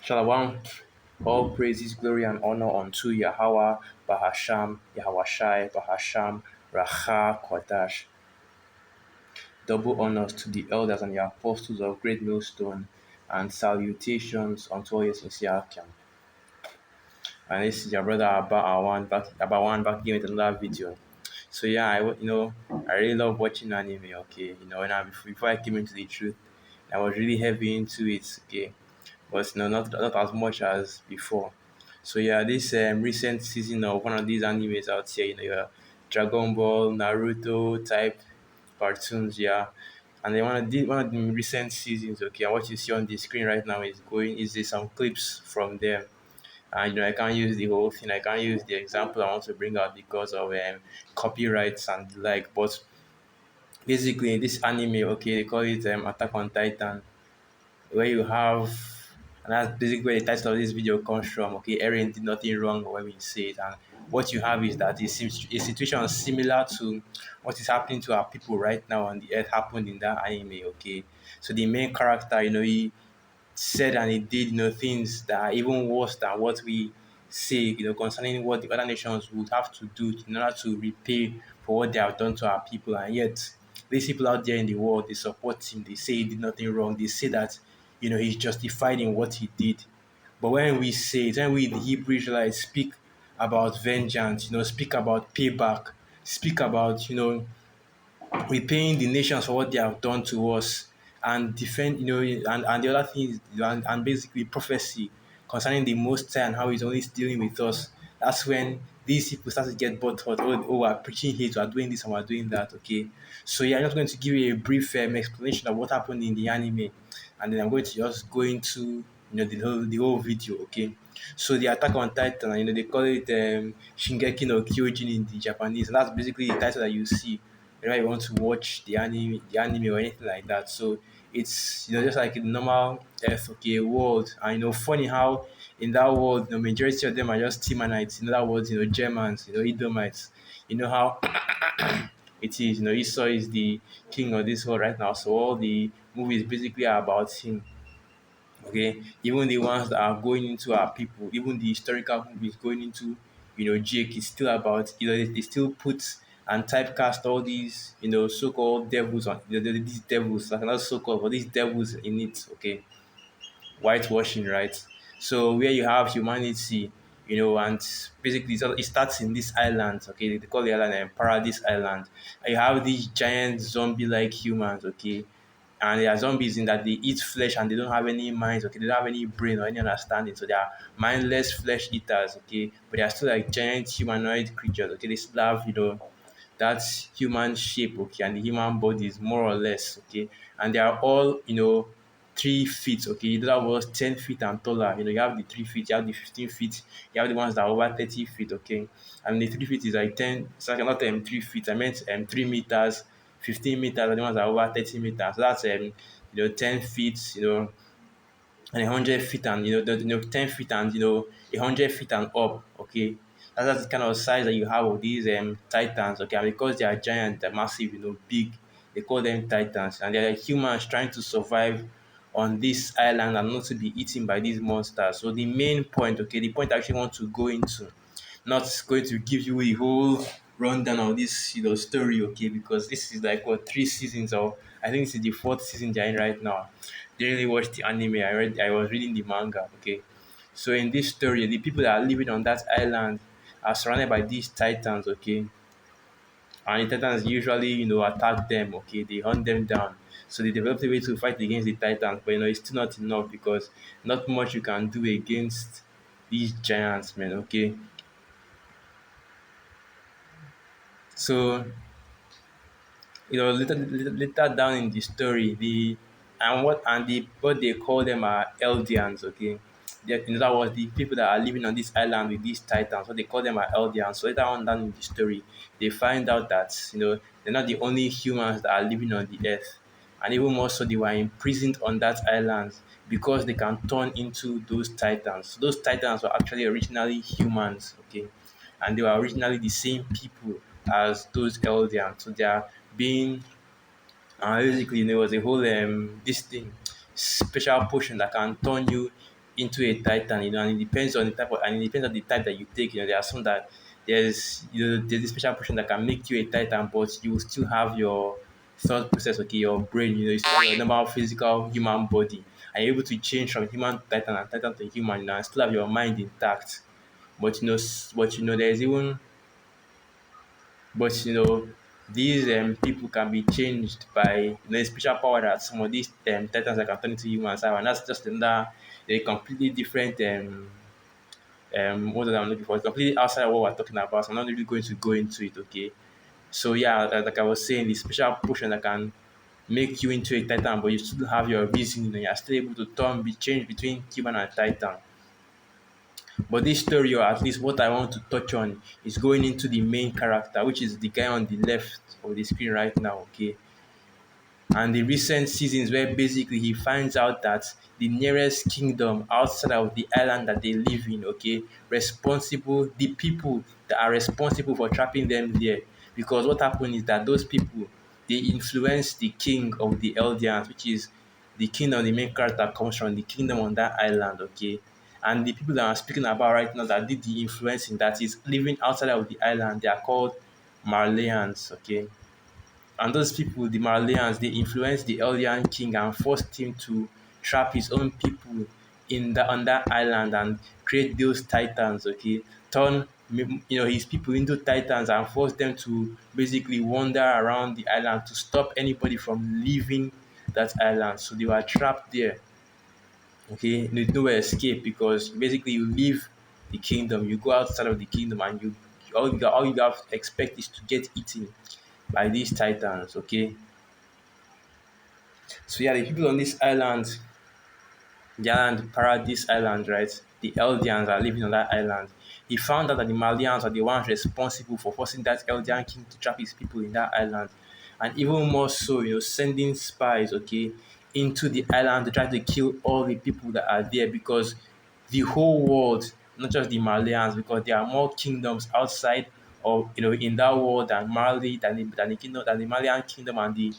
Shalom, all praises, glory, and honor unto Yahweh, Bahasham, Yahweh Bahasham, Racha, Kodash. Double honors to the elders and the apostles of Great Millstone, and salutations unto all your sincere camp. And this is your brother Abawan back again with another video. So yeah, I really love watching anime. Okay, before I came into the truth, I was really heavy into it. Okay, but not as much as before. So yeah, this recent season of one of these animes out here, your Dragon Ball, Naruto type cartoons, yeah. And then one of the recent seasons, okay, and what you see on the screen right now is there some clips from them. And I can't use the whole thing. I can't use the example I want to bring out because of copyrights and the like. But basically, in this anime, okay, they call it Attack on Titan, where you have, and that's basically where the title of this video comes from. Okay, Eren did nothing wrong when we say it, and what you have is that a situation similar to what is happening to our people right now on the earth happened in that anime. Okay, so the main character, he said and he did, things that are even worse than what we say, concerning what the other nations would have to do in order to repay for what they have done to our people. And yet, these people out there in the world, they support him. They say he did nothing wrong. They say that, he's justified in what he did. But when we say it, when we, the Hebrew Israelites, speak about vengeance, speak about payback, speak about, repaying the nations for what they have done to us and defend, and the other thing is, and basically prophecy concerning the Most High and how He's always dealing with us. That's when these people start to get butthurt. We're preaching hate, we're doing this and we're doing that. Okay, so yeah, I'm just going to give you a brief explanation of what happened in the anime, and then I'm going to just go into the whole video. Okay, so the Attack on Titan, they call it Shingeki no Kyojin in the Japanese, and that's basically the title that you see whenever you want to watch the anime or anything like that. So it's just like a normal Earth, okay, world. And funny how in that world, the majority of them are just Timanites. In other words, Germans, Edomites. You know how it is. Esau is the king of this world right now. So all the movies basically are about him. Okay, even the ones that are going into our people, even the historical movies going into, Jake, is still about, they still put and typecast all these, so-called devils on, these devils, like not so-called, but these devils in it. Okay, whitewashing, right? So where you have humanity, and basically it starts in this island. Okay, they call the island Paradise Island. And you have these giant zombie-like humans. Okay, and they are zombies in that they eat flesh and they don't have any minds. Okay, they don't have any brain or any understanding. So they are mindless flesh eaters. Okay, but they are still like giant humanoid creatures. Okay, they still have that human shape, okay, and the human body is more or less, okay, and they are all, 3 feet, okay. That was 10 feet and taller. You have the 3 feet, you have the 15 feet, you have the ones that are over 30 feet, okay, and the 3 feet is like 10. So I cannot 3 feet. I meant 3 meters, 15 meters, and the ones that are over 30 meters. So that's 10 feet, and 100 feet and 10 feet and 100 feet and up. Okay, that's the kind of size that you have of these titans. Okay, and because they are giant, they're massive, big. They call them titans, and they're like humans trying to survive on this island and not to be eaten by these monsters. So the main point, okay, the point I actually want to go into, not going to give you a whole rundown of this story, okay, because this is like what 3 seasons, or I think this is the fourth season they're in right now. Didn't really watch the anime. I was reading the manga, okay. So in this story, the people that are living on that island are surrounded by these titans, okay, and the titans usually attack them, okay, they hunt them down. So they developed a way to fight against the titans, but it's still not enough because not much you can do against these giants, man, okay. So later down in the story, the what they call them are Eldians, okay. In other words, the people that are living on this island with these titans, what they call them are Eldians. So later on down in the story, they find out that they're not the only humans that are living on the earth, and even more so, they were imprisoned on that island because they can turn into those titans. So those titans were actually originally humans, okay, and they were originally the same people as those Eldians. So they are being basically there was a whole this thing special potion that can turn you into a Titan, and it depends on the type of, and it depends on the type that you take. There are some that there's a special portion that can make you a Titan, but you will still have your thought process, okay, your brain, you still have your normal physical human body, and you're able to change from human to Titan and Titan to human, and still have your mind intact. But there's even, but these people can be changed by a special power that some of these titans that can turn into humans have, and that's just another a completely different what that I'm looking for. It's completely outside of what we're talking about. So I'm not really going to go into it, okay? So yeah, like I was saying, the special potion that can make you into a titan, but you still have your reasoning and you're still able to be changed between human and titan. But this story, or at least what I want to touch on, is going into the main character, which is the guy on the left of the screen right now, okay? And the recent seasons where basically he finds out that the nearest kingdom outside of the island that they live in, okay, the people that are responsible for trapping them there. Because what happened is that those people, they influence the king of the Eldians, which is the kingdom the main character comes from, the kingdom on that island, okay. And the people that I'm speaking about right now that did the influencing, that is living outside of the island, they are called Marleyans, okay. And those people, the Marleyans, they influenced the Eldian king and forced him to trap his own people on that island and create those titans, okay? Turn his people into titans and force them to basically wander around the island to stop anybody from leaving that island. So they were trapped there. Okay, there's nowhere escape because basically you leave the kingdom, you go outside of the kingdom, and all you have to expect is to get eaten by these titans. Okay, so yeah, the people on this island, the island, Paradise Island, right? The Eldians are living on that island. He found out that the Malians are the ones responsible for forcing that Eldian king to trap his people in that island. And even more so, sending spies, okay, into the island to try to kill all the people that are there because the whole world, not just the Malians, because there are more kingdoms outside of, in that world than Mali, than the Malian kingdom and the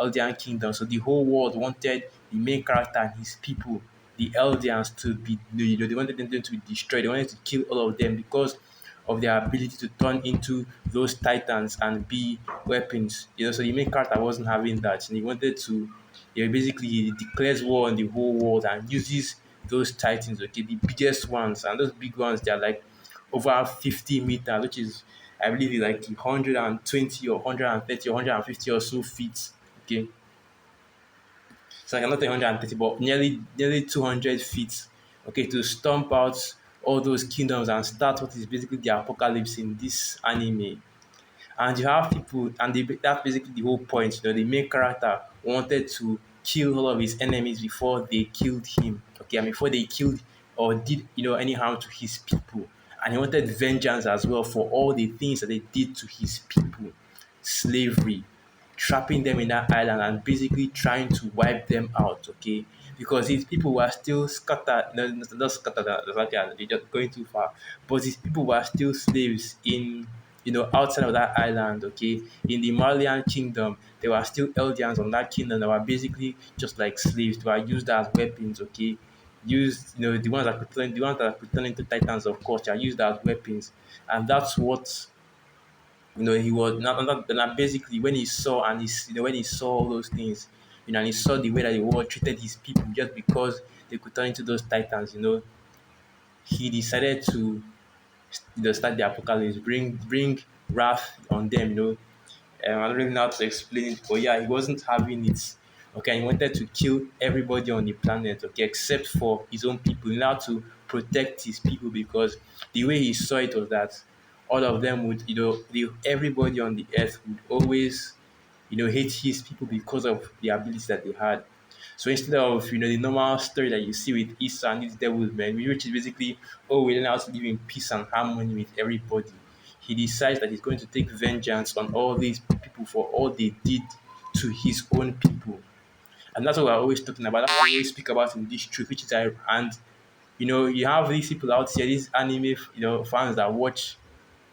Eldian kingdom. So the whole world wanted the main character and his people, the Eldians, to be, they wanted them to be destroyed. They wanted to kill all of them because of their ability to turn into those titans and be weapons. So the main character wasn't having that, and he wanted to. Basically he declares war on the whole world and uses those titans, okay, the biggest ones, and those big ones they are like over 50 meters, which is I believe like 120 or 130 or 150 or so feet. Okay, so I cannot tell 130, but nearly 200 feet. Okay, to stomp out all those kingdoms and start what is basically the apocalypse in this anime. And you have people, and that's basically the whole point. The main character wanted to kill all of his enemies before they killed him. Okay, and before they killed or did any harm to his people. And he wanted vengeance as well for all the things that they did to his people, slavery, trapping them in that island, and basically trying to wipe them out. Okay, because his people were still scattered, no, not scattered, they're just going too far, but his people were still slaves in outside of that island. Okay, in the Malian kingdom, there were still Eldians on that kingdom that were basically just like slaves. They were used as weapons. Okay, used the ones that could turn into titans, of course, they are used as weapons, and that's what he was not basically when he saw and when he saw all those things, and he saw the way that the world treated his people just because they could turn into those titans. He decided to start the apocalypse, bring wrath on them. I don't really know how to explain it, but yeah, he wasn't having it. Okay, he wanted to kill everybody on the planet, okay, except for his own people. In order to protect his people, because the way he saw it was that all of them would, everybody on the earth would always, hate his people because of the abilities that they had. So instead of the normal story that you see with Esau and these devils, man, which is basically, oh, we learn how to live in peace and harmony with everybody. He decides that he's going to take vengeance on all these people for all they did to his own people. And that's what we're always talking about. That's what we always speak about in this truth, which is and you have these people out here, these anime fans that watch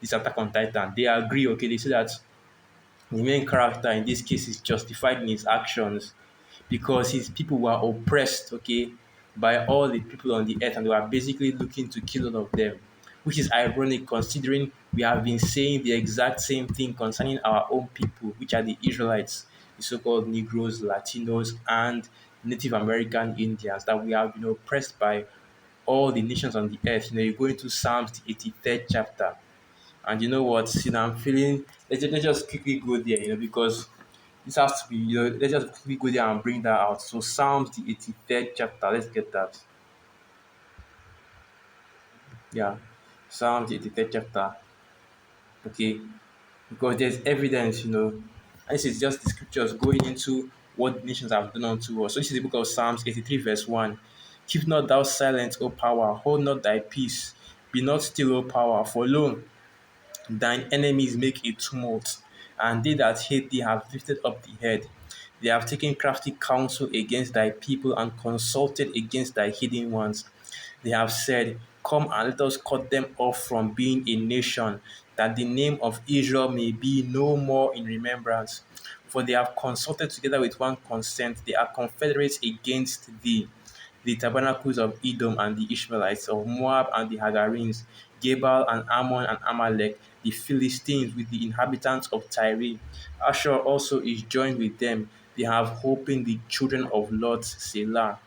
this Attack on Titan. They agree, okay, they say that the main character in this case is justified in his actions because his people were oppressed, okay, by all the people on the earth, and they were basically looking to kill all of them, which is ironic considering we have been saying the exact same thing concerning our own people, which are the Israelites, the so-called Negroes, Latinos, and Native American Indians, that we have been oppressed by all the nations on the earth. You go into Psalms, the 83rd chapter, and you know what? I'm feeling. Let's just quickly go there, because this has to be. Let's just quickly go there and bring that out. So Psalms, the 83rd chapter. Let's get that. Yeah, Psalms, the 83rd chapter. Okay, because there's evidence, and this is just the scriptures going into what the nations have done unto us. So this is the book of Psalms 83, verse 1. Keep not thou silent, O power, hold not thy peace. Be not still, O power, for lo, thine enemies make a tumult, and they that hate thee have lifted up the head. They have taken crafty counsel against thy people and consulted against thy hidden ones. They have said, come and let us cut them off from being a nation, that the name of Israel may be no more in remembrance. For they have consulted together with one consent, they are confederates against thee, the tabernacles of Edom and the Ishmaelites, of Moab and the Hagarenes, Gebal and Ammon and Amalek, the Philistines with the inhabitants of Tyre. Ashur also is joined with them. They have hope in the children of Lot, Selah.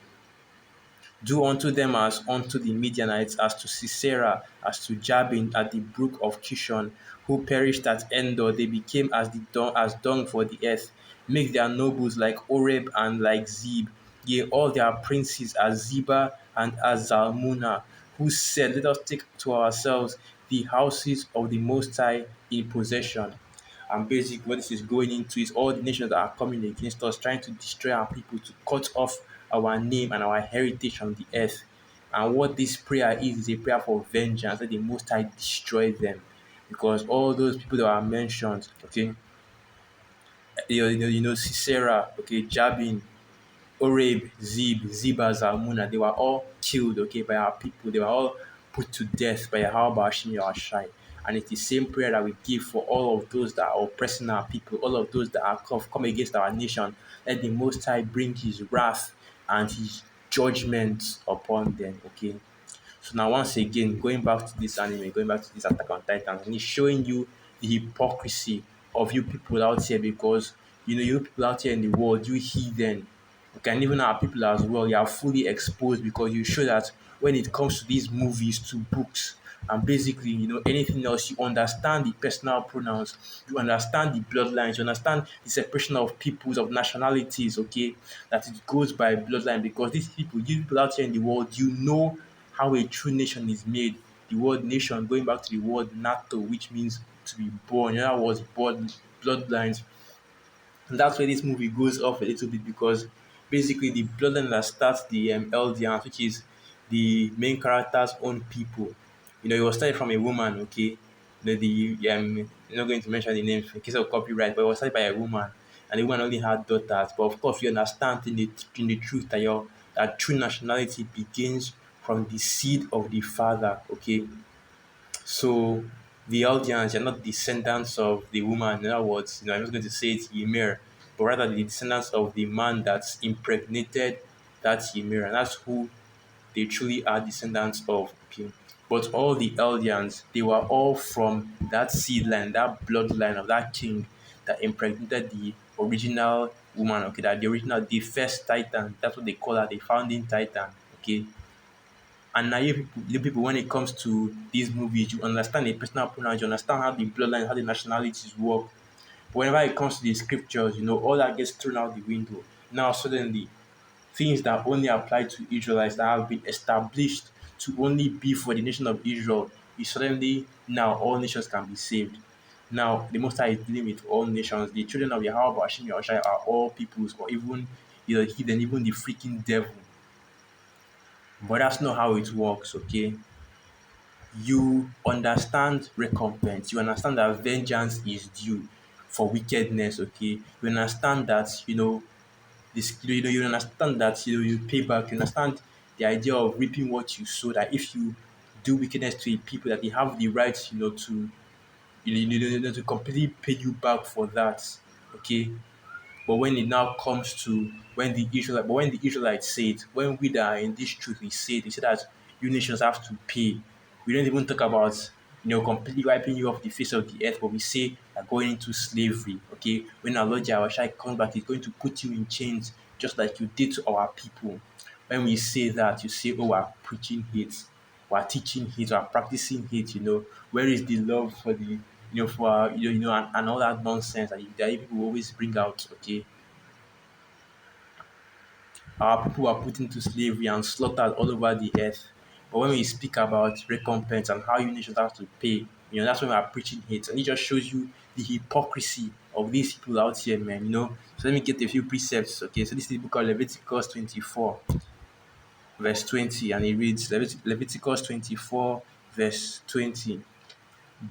Do unto them as unto the Midianites, as to Sisera, as to Jabin at the brook of Kishon, who perished at Endor. They became as dung for the earth. Make their nobles like Oreb and like Zeb, yea, all their princes as Zeba and as Zalmunna, who said, let us take to ourselves the houses of the Most High in possession. And basically, what this is going into is all the nations that are coming against us, trying to destroy our people, to cut off our name and our heritage on the earth. And what this prayer is a prayer for vengeance, that the Most High destroy them. Because all those people that are mentioned, okay, Sisera, okay, Jabin, Oreb, Ziba, Zalmunna, they were all killed, okay, by our people. They were all put to death by Yahweh Hashem Yahushai. And it's the same prayer that we give for all of those that are oppressing our people, all of those that are come against our nation. Let the Most High bring His wrath and His judgment upon them, okay? So now once again, going back to this anime, going back to this Attack on Titan, and it's showing you the hypocrisy of you people out here, because you people out here in the world, you heathen, okay, and even our people as well, you are fully exposed because you show that when it comes to these movies, to books, and basically, anything else, you understand the personal pronouns, you understand the bloodlines, you understand the separation of peoples, of nationalities, okay, that it goes by bloodline, because these people out here in the world, how a true nation is made. The word nation, going back to the word NATO, which means to be born. In other words, bloodlines. And that's where this movie goes off a little bit, because basically the bloodline that starts the Eldians, which is the main character's own people. It was started from a woman, okay? I'm not going to mention the name in case of copyright, but it was started by a woman, and the woman only had daughters. But of course, we understand in the truth that true nationality begins from the seed of the father, okay? So the Eldians are not descendants of the woman. In other words, I'm not going to say it's Ymir, but rather the descendants of the man that's impregnated that Ymir, and that's who they truly are descendants of. Okay. But all the Eldians, they were all from that seed line, that bloodline of that king that impregnated the original woman. Okay, the first Titan. That's what they call her, the founding Titan. Okay, and now you people, when it comes to these movies, you understand the personal pronouns, you understand how the bloodline, how the nationalities work. But whenever it comes to the scriptures, all that gets thrown out the window. Now suddenly, things that only apply to Israelites, that have been established to only be for the nation of Israel, is suddenly now all nations can be saved. Now the Most High is dealing with all nations. The children of Yahweh Hashem Yahushai are all peoples, or even heathen, even the freaking devil. But that's not how it works, okay? You understand recompense. You understand that vengeance is due for wickedness. Okay, you understand that this. You understand that you pay back. You understand the idea of reaping what you sow. That if you do wickedness to a people, that they have the right, to to completely pay you back for that. Okay, But when it now comes to when the Israelites say it, when we that are in this truth, we say that you nations have to pay. We don't even talk about completely wiping you off the face of the earth, but we say are going into slavery. Okay, when our Lord Yahushua comes back, he's going to put you in chains, just like you did to our people. When we say that, you say, "Oh, we're preaching hate, we're teaching hate, we're practicing hate." Where is the love for the for and all that nonsense that people always bring out? Okay, our people are put into slavery and slaughtered all over the earth. But when we speak about recompense and how you nations have to pay, that's when we are preaching hate. And it just shows you the hypocrisy of these people out here, man. So let me get a few precepts. Okay, so this is the book of Leviticus 24, verse 20, and it reads Leviticus 24, verse 20.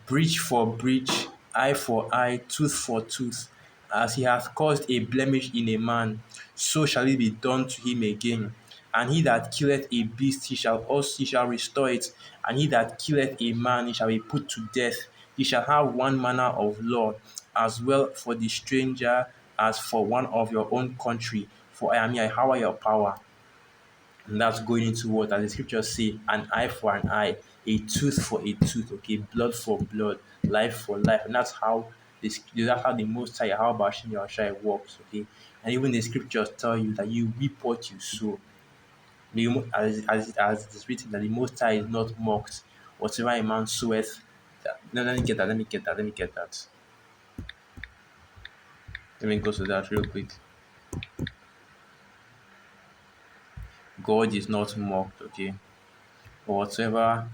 Breach for breach, eye for eye, tooth for tooth. As he hath caused a blemish in a man, so shall it be done to him again. And he that killeth a beast, he shall restore it. And he that killeth a man, he shall be put to death. He shall have one manner of law, as well for the stranger as for one of your own country. For I am Yahweh your power. And that's going into what, as the scriptures say, an eye for an eye, a tooth for a tooth, okay, blood for blood, life for life. And that's how the Most High, how Bashim Yahushai works, okay. And even the scriptures tell you that you reap what you sow. As it is written, that the Most High is not mocked. Whatever a man soweth, no, let me get that. Let me go to that real quick. God is not mocked, okay. But whatever.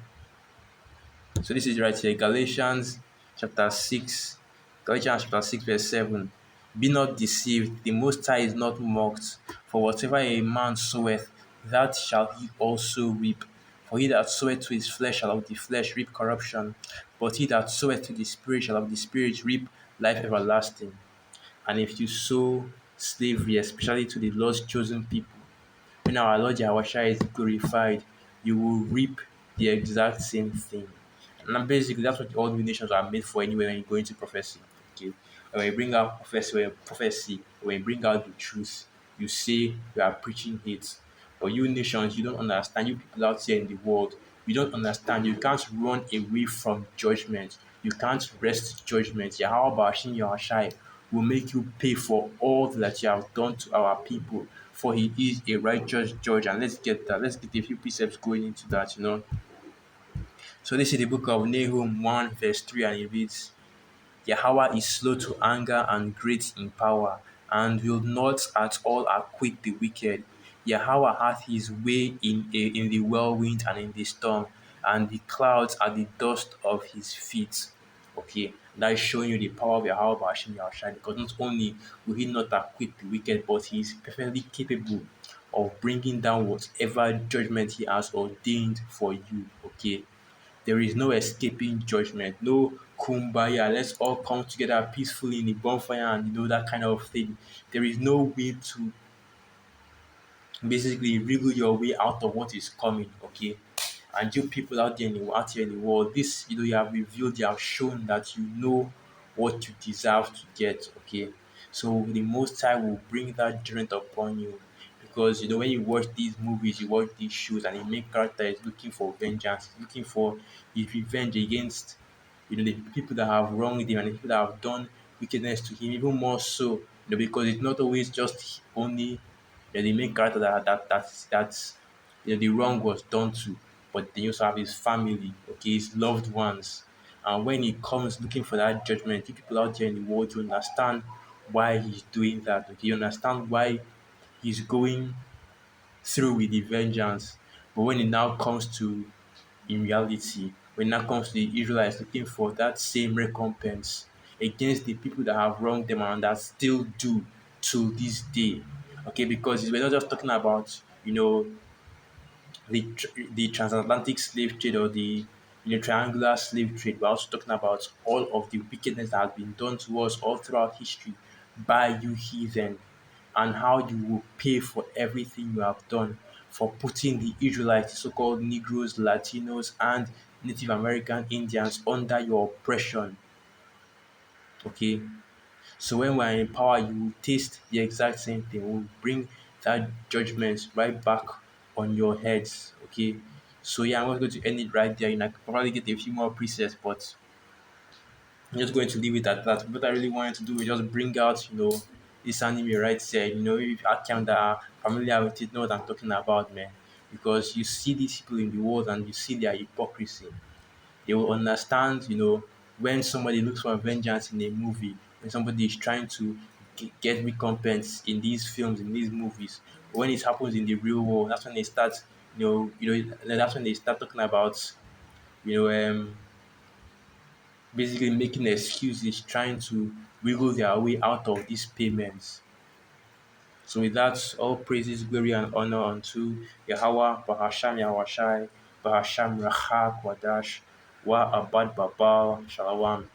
So this is right here, chapter 6, Galatians chapter 6, verse 7. Be not deceived, the Most High is not mocked. For whatever a man soweth, that shall he also reap. For he that soweth to his flesh shall of the flesh reap corruption, but he that soweth to the Spirit shall of the Spirit reap life everlasting. And if you sow slavery, especially to the Lord's chosen people, when our Lord Yahushua is glorified, you will reap the exact same thing. And then basically, that's what all the nations are made for anyway when you go into prophecy. Okay. When you bring out prophecy, when you bring out the truth, you say you are preaching hate. But you nations, you don't understand. You people out here in the world, you don't understand. You can't run away from judgment. You can't rest judgment. Yahweh Bashim Yahushai will make you pay for all that you have done to our people. For he is a righteous judge. And let's get that. Let's get a few precepts going into that. So this is the book of Nahum 1, verse 3, and it reads, Yahweh is slow to anger and great in power, and will not at all acquit the wicked. Yahweh hath his way in the whirlwind and in the storm, and the clouds are the dust of his feet. Okay, that is showing you the power of Yahweh Bashim Yahushua, because not only will he not acquit the wicked, but he is perfectly capable of bringing down whatever judgment he has ordained for you. Okay, there is no escaping judgment, no kumbaya, let's all come together peacefully in the bonfire and that kind of thing. There is no way to basically wriggle your way out of what is coming, okay? And you people out here in the world, this you have revealed, you have shown that you know what you deserve to get, okay? So the Most High will bring that judgment upon you. Because when you watch these movies, you watch these shows, and the main character is looking for vengeance, looking for his revenge against the people that have wronged him and the people that have done wickedness to him, even more so, because it's not always just only the main character that the wrong was done to, but then you also have his family, okay, his loved ones. And when he comes looking for that judgment, you people out there in the world, you understand why he's doing that. Okay, you understand why he's going through with the vengeance. But when it now comes to in reality, when it now comes to the Israelites looking for that same recompense against the people that have wronged them and that still do to this day. Okay, because we're not just talking about the transatlantic slave trade or the triangular slave trade. We're also talking about all of the wickedness that has been done to us all throughout history by you heathen, and how you will pay for everything you have done for putting the Israelites, so-called Negroes, Latinos, and Native American Indians under your oppression. Okay, So when we're in power, you will taste the exact same thing. We'll bring that judgment right back on your heads. Okay. So yeah, I'm not going to end it right there. I could probably get a few more presets, but I'm just going to leave it at that. What I really wanted to do is just bring out, this anime right here. If you can that are familiar with it, know what I'm talking about, man. Because you see these people in the world and you see their hypocrisy. They will understand, when somebody looks for vengeance in a movie, when somebody is trying to get recompense in these films, in these movies. When it happens in the real world, that's when they start, that's when they start talking about, you know, um, basically making excuses, trying to wiggle their way out of these payments. So with that, all praises, glory, and honor unto Yahweh, Bahasham Yahweh Bahasham Racha Kwadash, Wa Abad Babal, Shalawam.